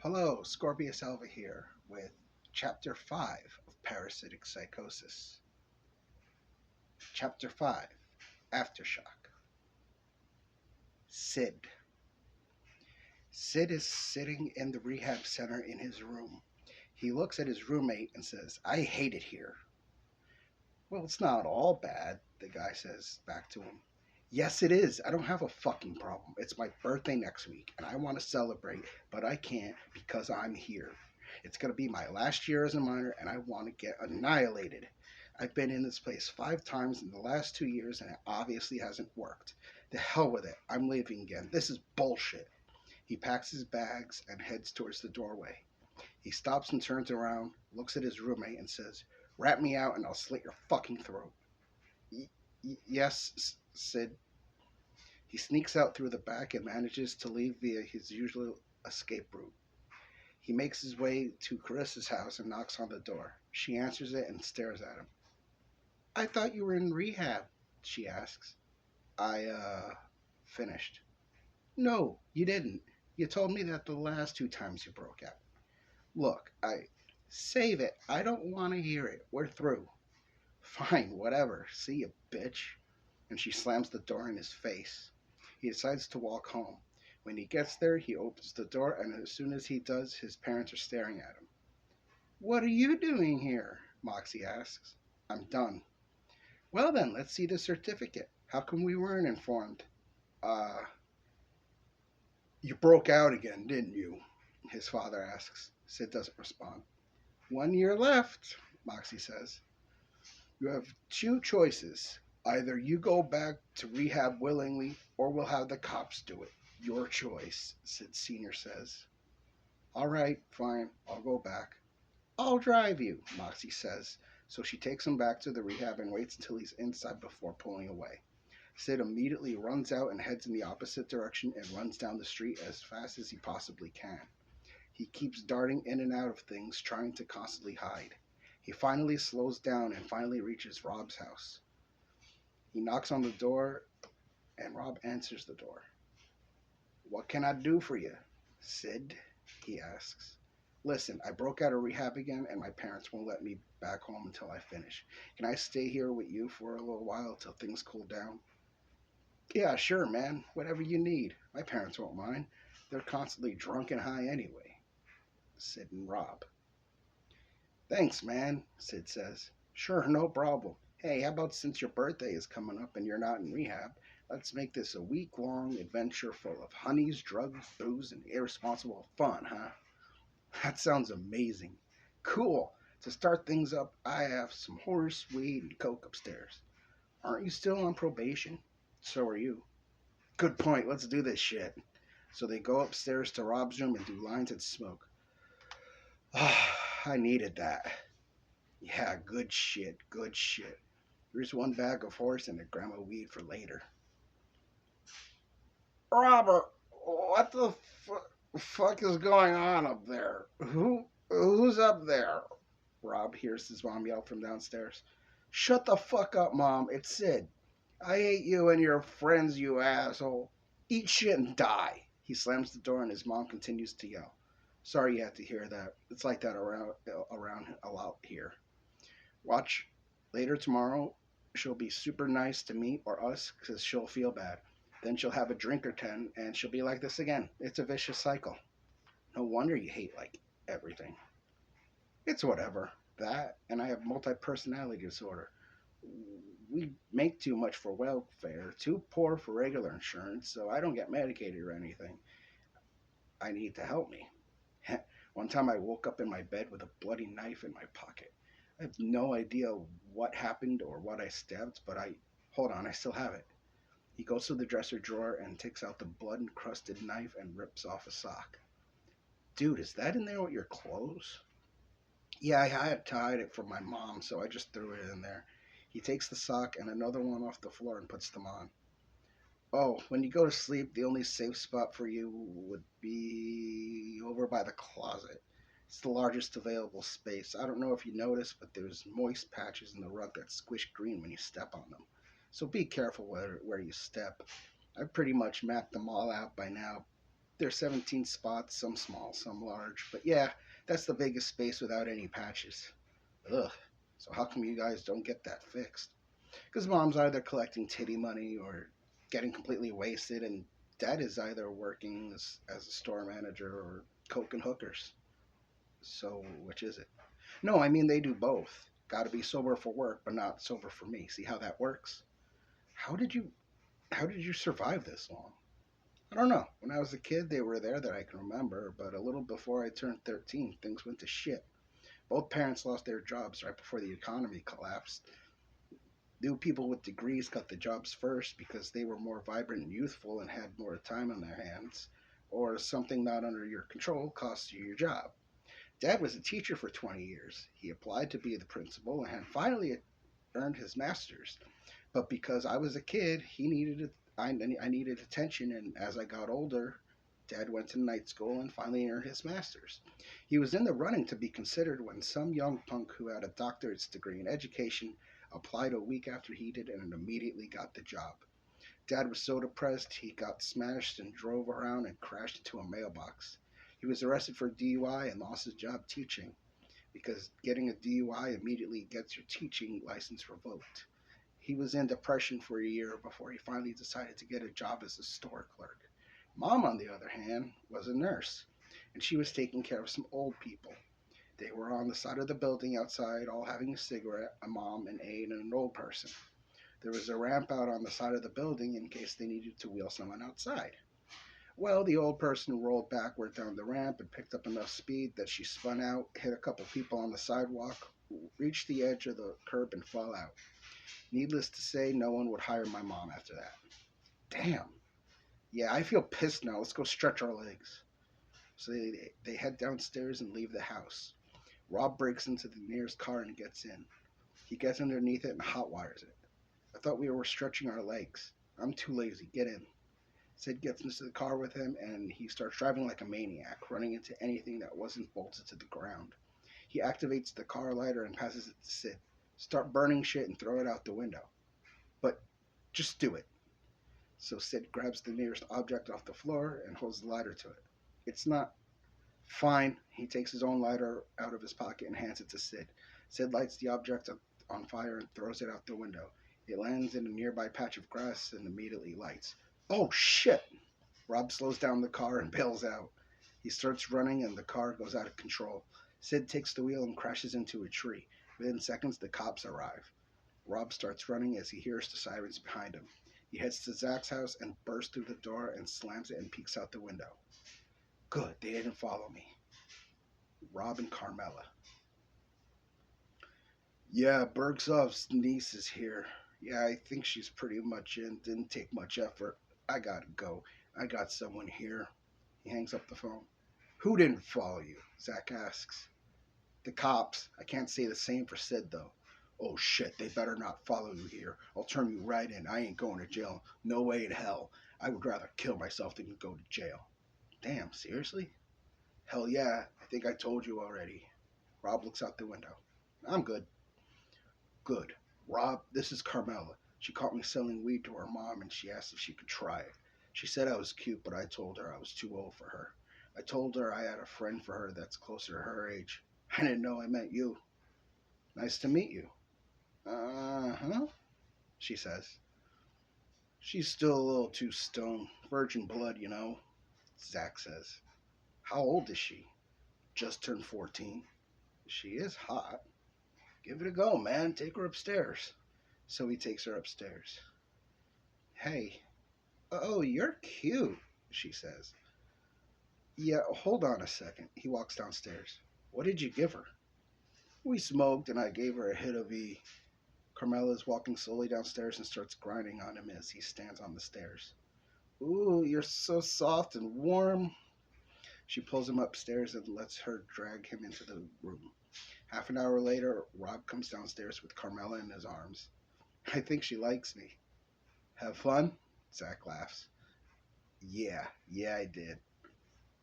Hello, Scorpius Alva here with Chapter 5 of Parasitic Psychosis. Chapter 5 Aftershock. Sid. Sid is sitting in the rehab center in his room. He looks at his roommate and says, I hate it here. Well, it's not all bad, the guy says back to him. Yes, it is. I don't have a fucking problem. It's my birthday next week, and I want to celebrate, but I can't because I'm here. It's going to be my last year as a minor, and I want to get annihilated. I've been in this place 5 times in the last 2 years, and it obviously hasn't worked. The hell with it. I'm leaving again. This is bullshit. He packs his bags and heads towards the doorway. He stops and turns around, looks at his roommate, and says, Rat me out, and I'll slit your fucking throat. Yes, Sid. He sneaks out through the back and manages to leave via his usual escape route. He makes his way to Carissa's house and knocks on the door. She answers it and stares at him. I thought you were in rehab, she asks. I finished. No, you didn't. You told me that the last 2 times you broke out. Look, Save it. I don't want to hear it. We're through. Fine, whatever. See you, bitch. And she slams the door in his face. He decides to walk home. When he gets there, he opens the door, and as soon as he does, his parents are staring at him. What are you doing here? Moxie asks. I'm done. Well then, let's see the certificate. How come we weren't informed? Uh, you broke out again, didn't you? His father asks. Sid doesn't respond. 1 year left, Moxie says. You have two choices. Either you go back to rehab willingly, or we'll have the cops do it. Your choice, Sid Sr. says. All right, fine, I'll go back. I'll drive you, Moxie says. So she takes him back to the rehab and waits until he's inside before pulling away. Sid immediately runs out and heads in the opposite direction and runs down the street as fast as he possibly can. He keeps darting in and out of things, trying to constantly hide. He finally slows down and finally reaches Rob's house. He knocks on the door, and Rob answers the door. What can I do for you, Sid? He asks. Listen, I broke out of rehab again, and my parents won't let me back home until I finish. Can I stay here with you for a little while till things cool down? Yeah, sure, man. Whatever you need. My parents won't mind. They're constantly drunk and high anyway. Sid and Rob. Thanks, man, Sid says. Sure, no problem. Hey, how about since your birthday is coming up and you're not in rehab, let's make this a week-long adventure full of honeys, drugs, booze, and irresponsible fun, huh? That sounds amazing. Cool. To start things up, I have some horse, weed, and coke upstairs. Aren't you still on probation? So are you. Good point. Let's do this shit. So they go upstairs to Rob's room and do lines and smoke. Ah, I needed that. Yeah, good shit, good shit. Here's one bag of horse and a gram of weed for later. Robert, what the fuck is going on up there? Who's up there? Rob hears his mom yell from downstairs. Shut the fuck up, Mom. It's Sid. I hate you and your friends, you asshole. Eat shit and die. He slams the door and his mom continues to yell. Sorry you had to hear that. It's like that around a lot here. Watch later tomorrow. She'll be super nice to me or us because she'll feel bad. Then she'll have a drink or 10 and she'll be like this again. It's a vicious cycle. No wonder you hate like everything. It's whatever. That and I have multi-personality disorder. We make too much for welfare, too poor for regular insurance, so I don't get medicated or anything. I need to help me. One time I woke up in my bed with a bloody knife in my pocket. I have no idea what happened or what I stabbed, but hold on, I still have it. He goes to the dresser drawer and takes out the blood-encrusted knife and rips off a sock. Dude, is that in there with your clothes? Yeah, I had to hide it from my mom, so I just threw it in there. He takes the sock and another one off the floor and puts them on. Oh, when you go to sleep, the only safe spot for you would be over by the closet. It's the largest available space. I don't know if you noticed, but there's moist patches in the rug that squish green when you step on them. So be careful where you step. I've pretty much mapped them all out by now. There's 17 spots, some small, some large. But yeah, that's the biggest space without any patches. Ugh. So how come you guys don't get that fixed? Because mom's either collecting titty money or getting completely wasted, and dad is either working as a store manager or coke and hookers. So which is it? No, I mean they do both. Got to be sober for work, but not sober for me. See how that works? How did you how did you survive this long? I don't know. When I was a kid, they were there that I can remember, but a little before I turned 13, things went to shit. Both parents lost their jobs right before the economy collapsed. New people with degrees got the jobs first because they were more vibrant and youthful and had more time on their hands, or something not under your control cost you your job. Dad was a teacher for 20 years. He applied to be the principal and had finally earned his master's. But because I was a kid, he needed it. I needed attention, and as I got older, Dad went to night school and finally earned his master's. He was in the running to be considered when some young punk who had a doctorate's degree in education applied a week after he did and immediately got the job. Dad was so depressed he got smashed and drove around and crashed into a mailbox. He was arrested for DUI and lost his job teaching because getting a DUI immediately gets your teaching license revoked. He was in depression for a year before he finally decided to get a job as a store clerk. Mom, on the other hand, was a nurse, and she was taking care of some old people. They were on the side of the building outside, all having a cigarette, a mom, an aide, and an old person. There was a ramp out on the side of the building in case they needed to wheel someone outside. Well, the old person rolled backward down the ramp and picked up enough speed that she spun out, hit a couple people on the sidewalk, reached the edge of the curb, and fell out. Needless to say, no one would hire my mom after that. Damn. Yeah, I feel pissed now. Let's go stretch our legs. So they head downstairs and leave the house. Rob breaks into the nearest car and gets in. He gets underneath it and hotwires it. I thought we were stretching our legs. I'm too lazy. Get in. Sid gets into the car with him and he starts driving like a maniac, running into anything that wasn't bolted to the ground. He activates the car lighter and passes it to Sid. Start burning shit and throw it out the window. But just do it. So Sid grabs the nearest object off the floor and holds the lighter to it. It's not fine. He takes his own lighter out of his pocket and hands it to Sid. Sid lights the object on fire and throws it out the window. It lands in a nearby patch of grass and immediately lights. Oh shit! Rob slows down the car and bails out. He starts running and the car goes out of control. Sid takes the wheel and crashes into a tree. Within seconds, the cops arrive. Rob starts running as he hears the sirens behind him. He heads to Zach's house and bursts through the door and slams it and peeks out the window. Good, they didn't follow me. Rob and Carmela. Yeah, Bergsov's niece is here. Yeah, I think she's pretty much in. Didn't take much effort. I gotta go. I got someone here. He hangs up the phone. Who didn't follow you? Zach asks. The cops. I can't say the same for Sid, though. Oh shit, they better not follow you here. I'll turn you right in. I ain't going to jail. No way in hell. I would rather kill myself than go to jail. Damn, seriously? Hell yeah, I think I told you already. Rob looks out the window. I'm good. Good. Rob, this is Carmela. She caught me selling weed to her mom and she asked if she could try it. She said I was cute, but I told her I was too old for her. I told her I had a friend for her that's closer to her age. I didn't know I meant you. Nice to meet you. Uh-huh, she says. She's still a little too stoned. Virgin blood, you know, Zach says. How old is she? Just turned 14. She is hot. Give it a go, man. Take her upstairs. So he takes her upstairs. Hey. Oh, you're cute, she says. Yeah, hold on a second. He walks downstairs. What did you give her? We smoked and I gave her a hit of E. Carmela is walking slowly downstairs and starts grinding on him as he stands on the stairs. Ooh, you're so soft and warm. She pulls him upstairs and lets her drag him into the room. Half an hour later, Rob comes downstairs with Carmela in his arms. I think she likes me. Have fun? Zach laughs. Yeah, I did.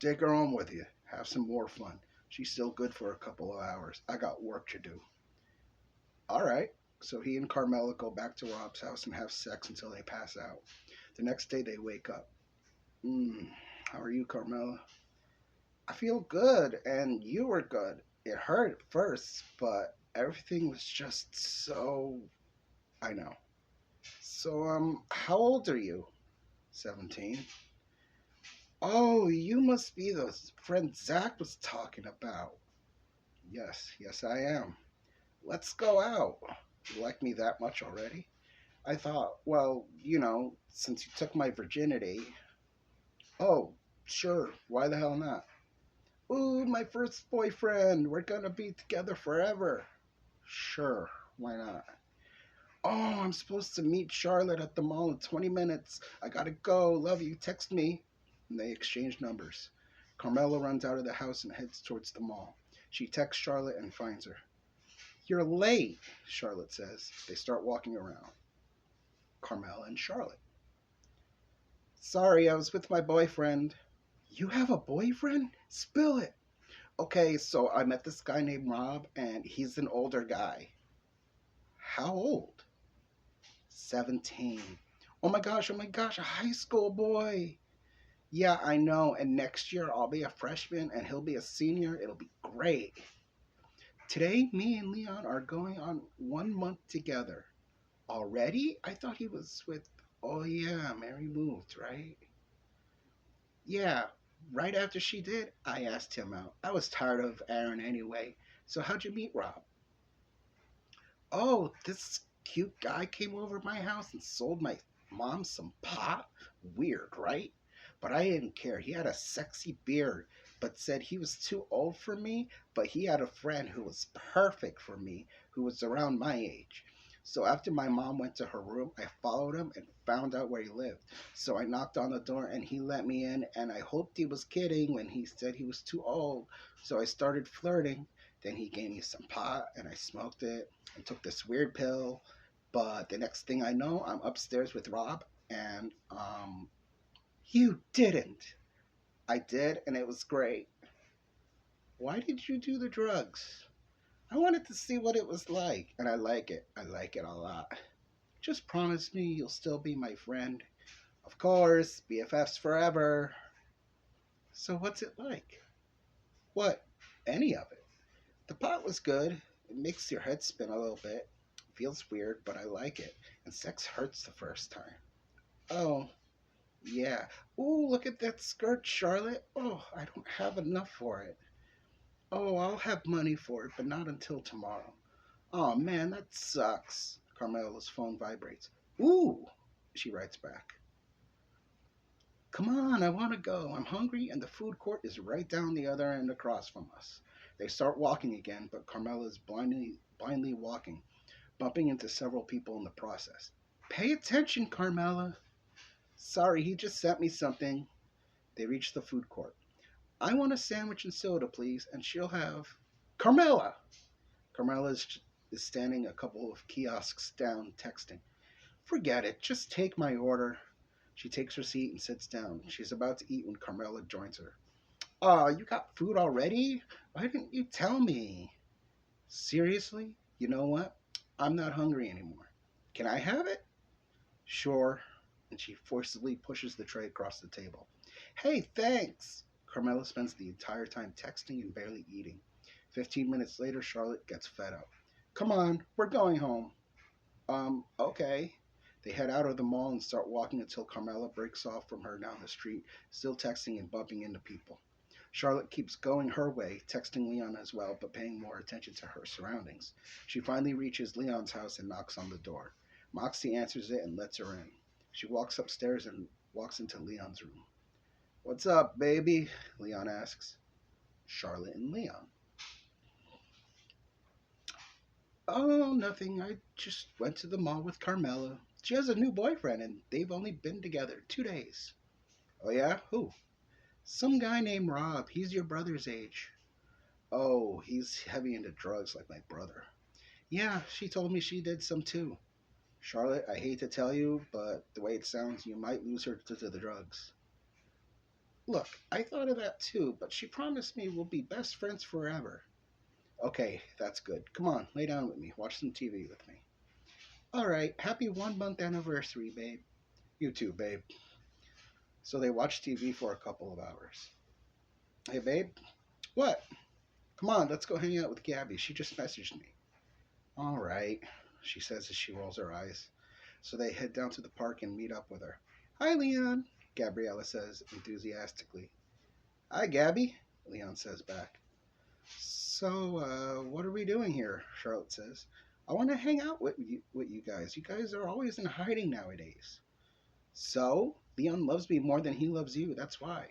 Take her home with you. Have some more fun. She's still good for a couple of hours. I got work to do. All right. So he and Carmela go back to Rob's house and have sex until they pass out. The next day they wake up. How are you, Carmela? I feel good, and you were good. It hurt at first, but everything was just so. I know. So, how old are you? 17. Oh, you must be the friend Zach was talking about. Yes, yes, I am. Let's go out. You like me that much already? I thought, well, since you took my virginity. Oh, sure, why the hell not? Ooh, my first boyfriend. We're gonna be together forever. Sure, why not? Oh, I'm supposed to meet Charlotte at the mall in 20 minutes. I gotta go. Love you. Text me. And they exchange numbers. Carmela runs out of the house and heads towards the mall. She texts Charlotte and finds her. You're late, Charlotte says. They start walking around. Carmela and Charlotte. Sorry, I was with my boyfriend. You have a boyfriend? Spill it. Okay, so I met this guy named Rob, and he's an older guy. How old? 17. Oh my gosh, a high school boy. Yeah, I know, and next year I'll be a freshman and he'll be a senior. It'll be great. Today, me and Leon are going on 1 month together. Already? I thought he was with. Oh, yeah, Mary moved, right? Yeah, right after she did, I asked him out. I was tired of Aaron anyway. So, how'd you meet Rob? Oh, this cute guy came over my house and sold my mom some pot? Weird, right? But I didn't care. He had a sexy beard, but said he was too old for me. But he had a friend who was perfect for me, who was around my age. So after my mom went to her room, I followed him and found out where he lived. So I knocked on the door and he let me in, and I hoped he was kidding when he said he was too old. So I started flirting. Then he gave me some pot and I smoked it and took this weird pill. But the next thing I know, I'm upstairs with Rob, and you didn't. I did, and it was great. Why did you do the drugs? I wanted to see what it was like, and I like it. I like it a lot. Just promise me you'll still be my friend. Of course, BFFs forever. So, what's it like? What? Any of it. The pot was good. It makes your head spin a little bit. It feels weird, but I like it. And sex hurts the first time. Oh, yeah. Ooh, look at that skirt, Charlotte. Oh, I don't have enough for it. Oh, I'll have money for it, but not until tomorrow. Oh, man, that sucks. Carmela's phone vibrates. Ooh, she writes back. Come on, I want to go. I'm hungry, and the food court is right down the other end across from us. They start walking again, but Carmela is blindly walking, bumping into several people in the process. Pay attention, Carmela. Sorry, he just sent me something. They reach the food court. I want a sandwich and soda, please, and she'll have. Carmela! Carmela is standing a couple of kiosks down, texting. Forget it, just take my order. She takes her seat and sits down. She's about to eat when Carmela joins her. Oh, you got food already? Why didn't you tell me? Seriously? You know what? I'm not hungry anymore. Can I have it? Sure. And she forcibly pushes the tray across the table. Hey, thanks. Carmela spends the entire time texting and barely eating. 15 minutes later, Charlotte gets fed up. Come on, we're going home. Okay. They head out of the mall and start walking until Carmela breaks off from her down the street, still texting and bumping into people. Charlotte keeps going her way, texting Leon as well, but paying more attention to her surroundings. She finally reaches Leon's house and knocks on the door. Moxie answers it and lets her in. She walks upstairs and walks into Leon's room. What's up, baby? Leon asks. Charlotte and Leon. Oh, nothing. I just went to the mall with Carmela. She has a new boyfriend and they've only been together 2 days. Oh, yeah? Who? Some guy named Rob. He's your brother's age. Oh, he's heavy into drugs like my brother. Yeah, she told me she did some too. Charlotte, I hate to tell you, but the way it sounds, you might lose her to the drugs. Look, I thought of that too, but she promised me we'll be best friends forever. Okay, that's good. Come on, lay down with me. Watch some TV with me. All right, happy 1 month anniversary, babe. You too, babe. So they watch TV for a couple of hours. Hey, babe. What? Come on, let's go hang out with Gabby. She just messaged me. All right, she says as she rolls her eyes. So they head down to the park and meet up with her. Hi, Leon, Gabriella says enthusiastically. Hi, Gabby, Leon says back. So, what are we doing here? Charlotte says. I want to hang out with you guys. You guys are always in hiding nowadays. So, Leon loves me more than he loves you. That's why.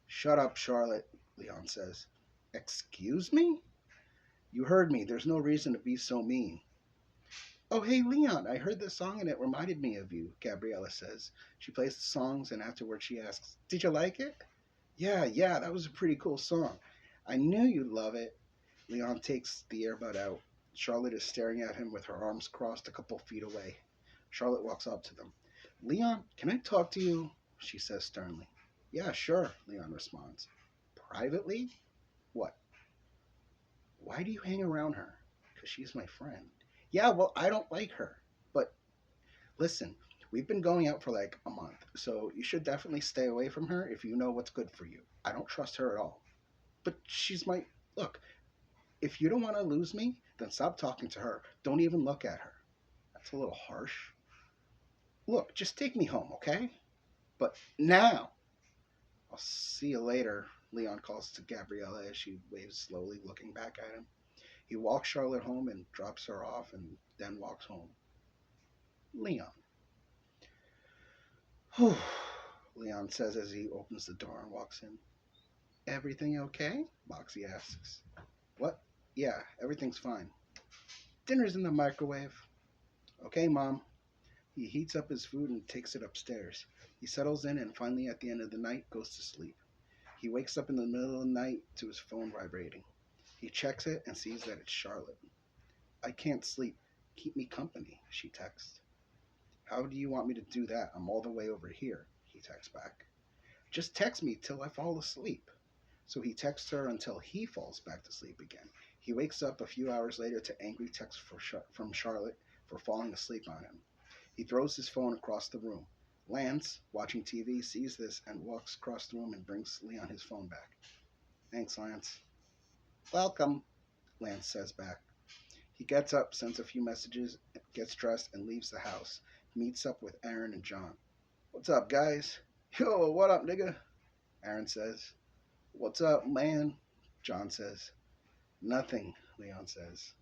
Shut up, Charlotte, Leon says. Excuse me? You heard me. There's no reason to be so mean. Oh, hey, Leon, I heard this song and it reminded me of you, Gabriella says. She plays the songs and afterward she asks, Did you like it? Yeah, that was a pretty cool song. I knew you'd love it. Leon takes the earbud out. Charlotte is staring at him with her arms crossed a couple feet away. Charlotte walks up to them. Leon, can I talk to you? She says sternly. Yeah, sure, Leon responds. Privately? What? Why do you hang around her? Because she's my friend. Yeah, well, I don't like her. But listen, we've been going out for like a month, so you should definitely stay away from her if you know what's good for you. I don't trust her at all. But she's my. Look, if you don't want to lose me, then stop talking to her. Don't even look at her. That's a little harsh. Look, just take me home, okay? But now. I'll see you later, Leon calls to Gabriella as she waves slowly, looking back at him. He walks Charlotte home and drops her off and then walks home. Leon. Whew, Leon says as he opens the door and walks in. Everything okay? Moxie asks. What? Yeah, everything's fine. Dinner's in the microwave. Okay, Mom. He heats up his food and takes it upstairs. He settles in and finally, at the end of the night, goes to sleep. He wakes up in the middle of the night to his phone vibrating. He checks it and sees that it's Charlotte. I can't sleep. Keep me company, she texts. How do you want me to do that? I'm all the way over here, he texts back. Just text me till I fall asleep. So he texts her until he falls back to sleep again. He wakes up a few hours later to angry texts from Charlotte for falling asleep on him. He throws his phone across the room. Lance, watching TV, sees this and walks across the room and brings Leon his phone back. Thanks, Lance. Welcome, Lance says back. He gets up, sends a few messages, gets dressed, and leaves the house. Meets up with Aaron and John. What's up, guys? Yo, what up, nigga? Aaron says. What's up, man? John says. Nothing, Leon says.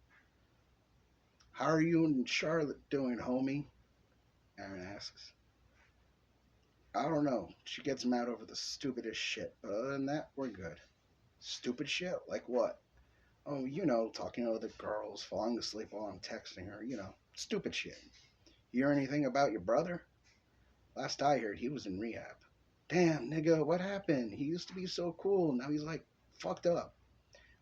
How are you and Charlotte doing, homie? Aaron asks. I don't know. She gets mad over the stupidest shit, but other than that, we're good. Stupid shit? Like what? Oh, talking to other girls, falling asleep while I'm texting her, stupid shit. You hear anything about your brother? Last I heard, he was in rehab. Damn, nigga, what happened? He used to be so cool, now he's like fucked up.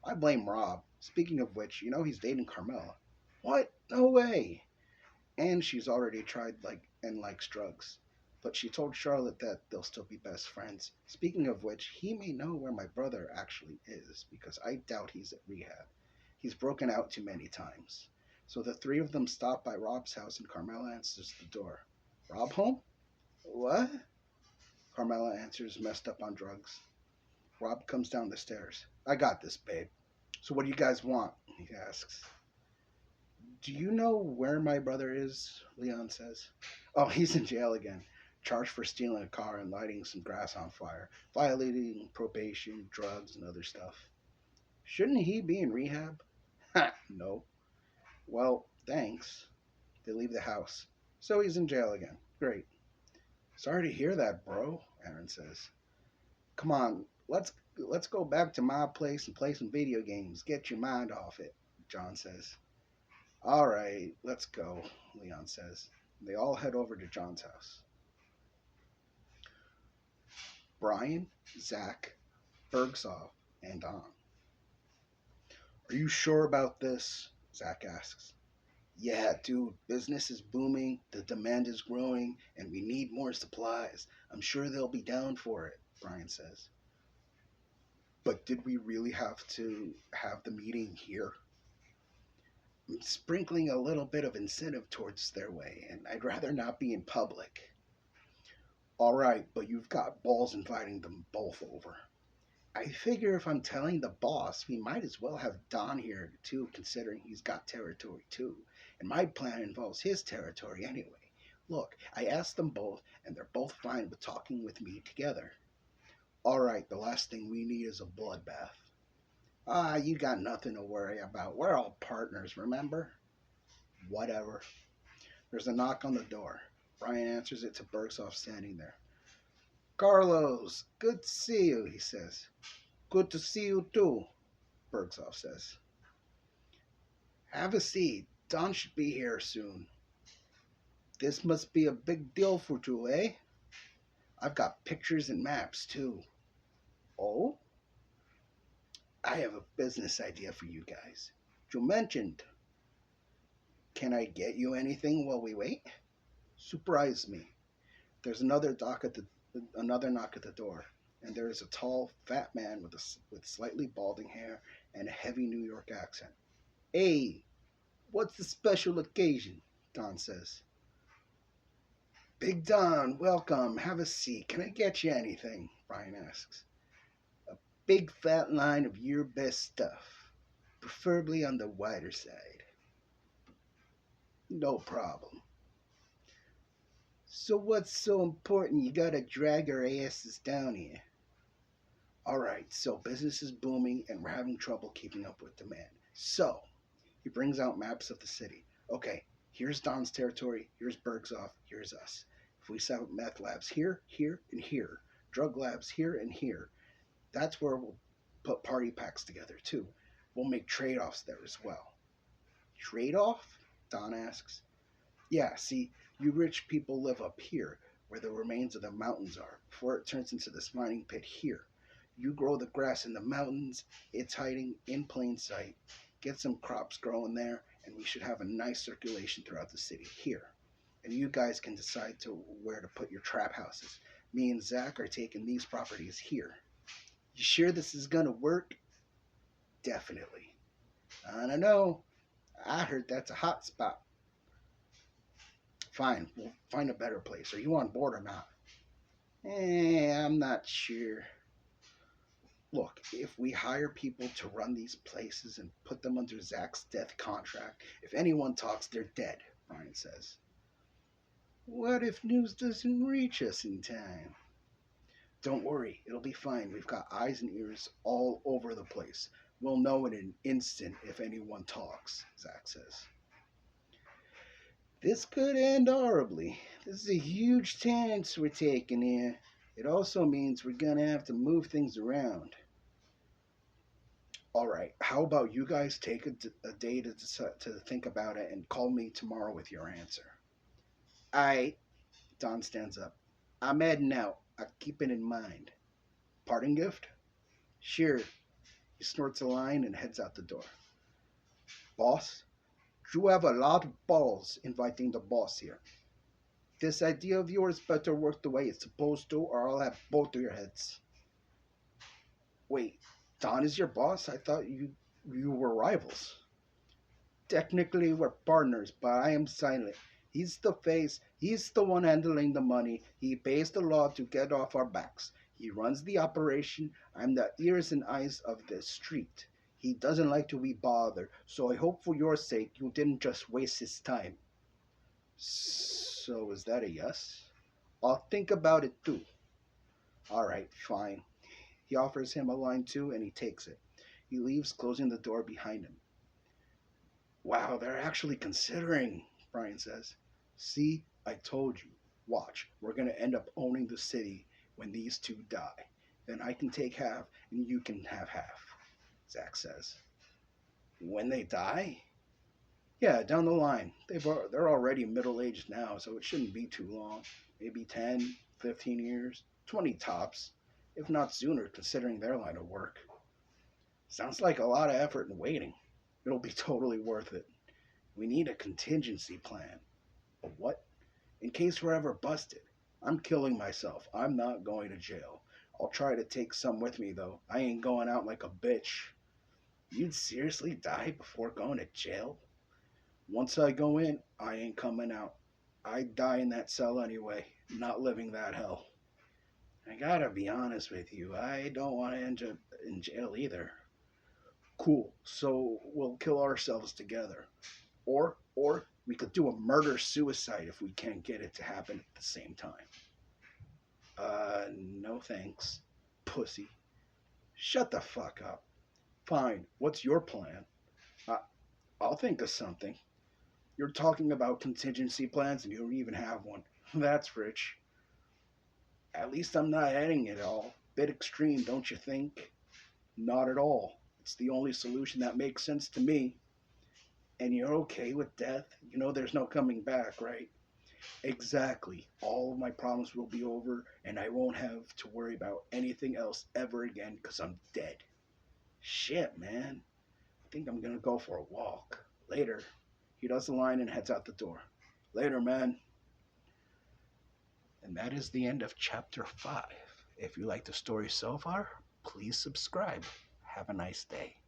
I blame Rob. Speaking of which, he's dating Carmela. What? No way. And she's already tried and likes drugs. But she told Charlotte that they'll still be best friends. Speaking of which, he may know where my brother actually is, because I doubt he's at rehab. He's broken out too many times. So the three of them stop by Rob's house and Carmela answers the door. Rob home? What? Carmela answers, messed up on drugs. Rob comes down the stairs. I got this, babe. So what do you guys want? He asks. Do you know where my brother is? Leon says. Oh, he's in jail again. Charged for stealing a car and lighting some grass on fire. Violating probation, drugs, and other stuff. Shouldn't he be in rehab? Ha, no. Well, thanks. They leave the house. So he's in jail again. Great. Sorry to hear that, bro, Aaron says. Come on, let's go back to my place and play some video games. Get your mind off it, John says. All right, let's go, Leon says. They all head over to John's house. Brian, Zach, Bergsoff, and Don. Are you sure about this? Zach asks. Yeah, dude, business is booming, the demand is growing, and we need more supplies. I'm sure they'll be down for it, Brian says. But did we really have to have the meeting here? I'm sprinkling a little bit of incentive towards their way, and I'd rather not be in public. All right, but you've got balls inviting them both over. I figure if I'm telling the boss, we might as well have Don here too, considering he's got territory too. And my plan involves his territory anyway. Look, I asked them both, and they're both fine with talking with me together. All right, the last thing we need is a bloodbath. Ah, you got nothing to worry about. We're all partners, remember? Whatever. There's a knock on the door. Brian answers it to Bergsoff standing there. Carlos, good to see you, he says. Good to see you too, Bergsoff says. Have a seat. Don should be here soon. This must be a big deal for you, eh? I've got pictures and maps too. Oh? I have a business idea for you guys. You mentioned. Can I get you anything while we wait? Surprise me. There's another knock at the door, and there is a tall, fat man with slightly balding hair and a heavy New York accent. Hey, what's the special occasion? Don says. Big Don, welcome. Have a seat. Can I get you anything? Brian asks. A big fat line of your best stuff, preferably on the wider side. No problem. So what's so important you gotta drag our asses down here? Alright, so business is booming and we're having trouble keeping up with demand. So, he brings out maps of the city. Okay, here's Don's territory, here's Bergsoff, here's us. If we set up meth labs here, here, and here, drug labs here and here, that's where we'll put party packs together too. We'll make trade-offs there as well. Trade-off? Don asks. Yeah, see, you rich people live up here, where the remains of the mountains are, before it turns into this mining pit here. You grow the grass in the mountains, it's hiding in plain sight. Get some crops growing there, and we should have a nice circulation throughout the city here. And you guys can decide to where to put your trap houses. Me and Zach are taking these properties here. You sure this is gonna work? Definitely. I don't know. I heard that's a hot spot. Fine, we'll find a better place. Are you on board or not? I'm not sure. Look, if we hire people to run these places and put them under Zach's death contract, if anyone talks, they're dead, Brian says. What if news doesn't reach us in time? Don't worry, it'll be fine. We've got eyes and ears all over the place. We'll know in an instant if anyone talks, Zach says. This could end horribly. This is a huge chance we're taking here. It also means we're gonna have to move things around. All right, how about you guys take a day to think about it and call me tomorrow with your answer? I, Don stands up. I'm heading out. I'll keep it in mind. Parting gift? Sure. He snorts a line and heads out the door. Boss, you have a lot of balls inviting the boss here. This idea of yours better work the way it's supposed to, or I'll have both of your heads. Wait, Don is your boss? I thought you were rivals. Technically, we're partners, but I am silent. He's the face. He's the one handling the money. He pays the law to get off our backs. He runs the operation. I'm the ears and eyes of the street. He doesn't like to be bothered, so I hope for your sake you didn't just waste his time. So is that a yes? I'll think about it too. All right, fine. He offers him a line too, and he takes it. He leaves, closing the door behind him. Wow, they're actually considering, Brian says. See, I told you. Watch, we're going to end up owning the city when these two die. Then I can take half, and you can have half, Zach says. When they die? Yeah, down the line. They're already middle-aged now, so it shouldn't be too long. Maybe 10, 15 years, 20 tops, if not sooner, considering their line of work. Sounds like a lot of effort and waiting. It'll be totally worth it. We need a contingency plan. A what? In case we're ever busted. I'm killing myself. I'm not going to jail. I'll try to take some with me, though. I ain't going out like a bitch. You'd seriously die before going to jail? Once I go in, I ain't coming out. I'd die in that cell anyway, not living that hell. I gotta be honest with you, I don't want to end up in jail either. Cool, so we'll kill ourselves together. Or we could do a murder suicide if we can't get it to happen at the same time. No thanks, pussy. Shut the fuck up. Fine, what's your plan? I, I'll think of something. You're talking about contingency plans and you don't even have one. That's rich. At least I'm not adding it all. Bit extreme, don't you think? Not at all. It's the only solution that makes sense to me. And you're okay with death? You know there's no coming back, right? Exactly. All of my problems will be over, and I won't have to worry about anything else ever again because I'm dead. Shit, man. I think I'm gonna go for a walk. Later. He does the line and heads out the door. Later, man. And that is the end of chapter 5. If you like the story so far, please subscribe. Have a nice day.